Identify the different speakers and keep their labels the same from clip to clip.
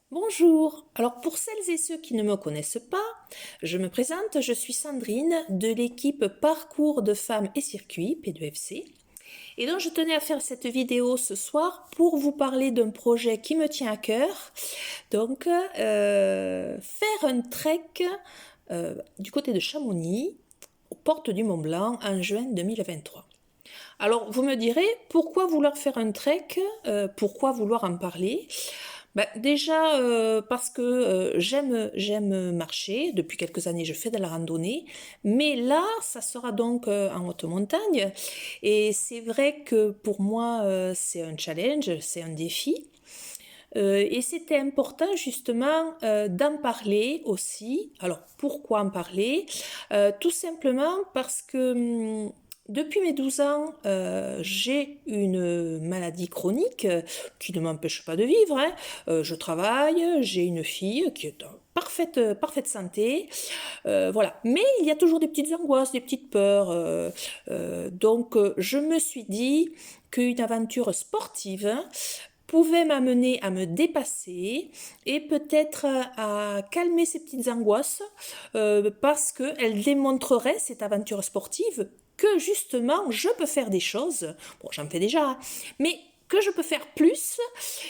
Speaker 1: Bonjour, alors pour celles et ceux qui ne me connaissent pas, je me présente, je suis Sandrine de l'équipe Parcours de Femmes et Circuits, P2FC, et donc je tenais à faire cette vidéo ce soir pour vous parler d'un projet qui me tient à cœur, donc faire un trek du côté de Chamonix, aux portes du Mont Blanc, en juin 2023. Alors vous me direz, pourquoi vouloir faire un trek, pourquoi vouloir en parler? Déjà parce que j'aime marcher. Depuis quelques années, je fais de la randonnée. Mais là, ça sera donc en haute montagne. Et c'est vrai que pour moi, c'est un challenge, c'est un défi. Et c'était important justement d'en parler aussi. Alors pourquoi en parler? Tout simplement parce que depuis mes 12 ans, j'ai une maladie chronique qui ne m'empêche pas de vivre, hein. Je travaille, j'ai une fille qui est en parfaite santé. Voilà. Mais il y a toujours des petites angoisses, des petites peurs. Donc je me suis dit qu'une aventure sportive pouvait m'amener à me dépasser et peut-être à calmer ces petites angoisses parce qu'elle démontrerait, cette aventure sportive, que justement je peux faire des choses, bon j'en fais déjà, mais que je peux faire plus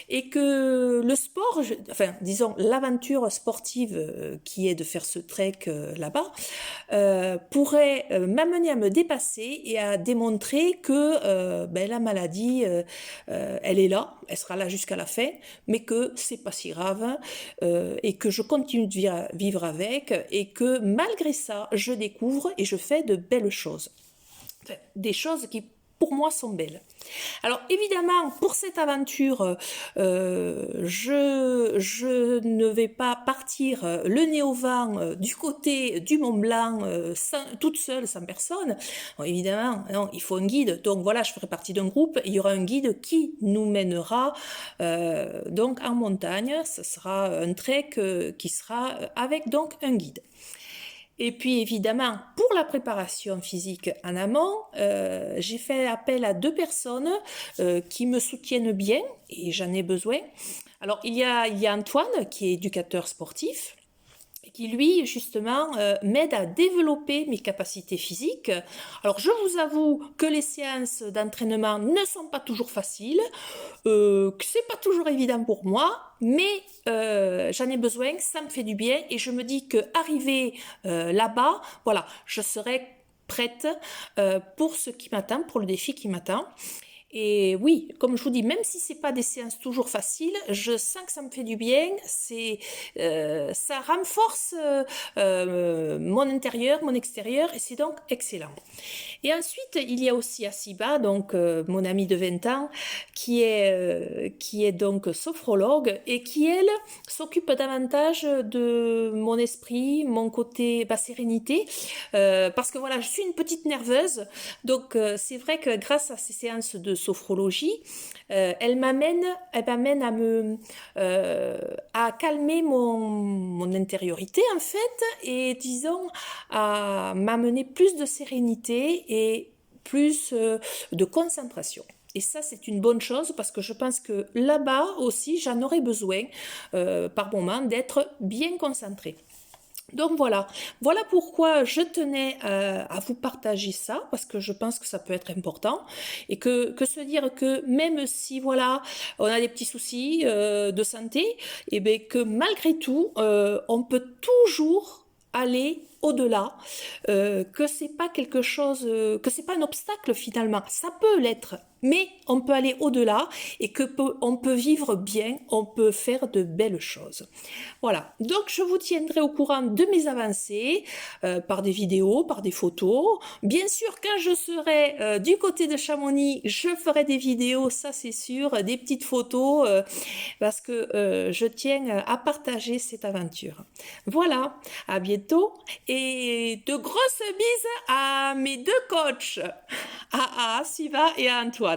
Speaker 1: et que le sport, enfin disons l'aventure sportive qui est de faire ce trek là-bas, pourrait m'amener à me dépasser et à démontrer que la maladie, elle est là, elle sera là jusqu'à la fin, mais que c'est pas si grave et que je continue de vivre avec et que malgré ça, je découvre et je fais de belles choses. Enfin, des choses qui pour moi sont belles. Alors évidemment, pour cette aventure, je ne vais pas partir le nez au vent du côté du Mont Blanc toute seule, sans personne. Bon, évidemment, non, il faut un guide. Donc voilà, je ferai partie d'un groupe. Il y aura un guide qui nous mènera donc en montagne. Ce sera un trek qui sera avec donc un guide. Et puis évidemment, pour la préparation physique en amont, j'ai fait appel à 2 personnes qui me soutiennent bien et j'en ai besoin. Alors il y a Antoine qui est éducateur sportif qui lui justement m'aide à développer mes capacités physiques. Alors je vous avoue que les séances d'entraînement ne sont pas toujours faciles, que c'est pas toujours évident pour moi, mais j'en ai besoin, ça me fait du bien et je me dis que arriver là-bas, voilà, je serai prête pour ce qui m'attend, pour le défi qui m'attend. Et oui, comme je vous dis, même si c'est pas des séances toujours faciles, je sens que ça me fait du bien. Ça renforce mon intérieur, mon extérieur, et c'est donc excellent. Et ensuite, il y a aussi Asiba, donc mon amie de 20 ans, qui est donc sophrologue et qui, elle, s'occupe davantage de mon esprit, mon côté sérénité, parce que voilà, je suis une petite nerveuse, donc c'est vrai que grâce à ces séances de sophrologie, elle m'amène à calmer mon intériorité en fait, et disons à m'amener plus de sérénité et plus de concentration. Et ça, c'est une bonne chose parce que je pense que là-bas aussi, j'en aurais besoin par moment d'être bien concentrée. Donc voilà pourquoi je tenais à vous partager ça, parce que je pense que ça peut être important, et que se dire que même si voilà, on a des petits soucis de santé, et bien que malgré tout, on peut toujours aller au-delà, que c'est pas quelque chose, que c'est pas un obstacle finalement, ça peut l'être, mais on peut aller au-delà et on peut vivre bien, on peut faire de belles choses. Voilà, donc je vous tiendrai au courant de mes avancées par des vidéos, par des photos. Bien sûr, quand je serai du côté de Chamonix, je ferai des vidéos, ça c'est sûr, des petites photos, parce que je tiens à partager cette aventure. Voilà, à bientôt et de grosses bises à mes 2 coachs, à Siva et à Antoine.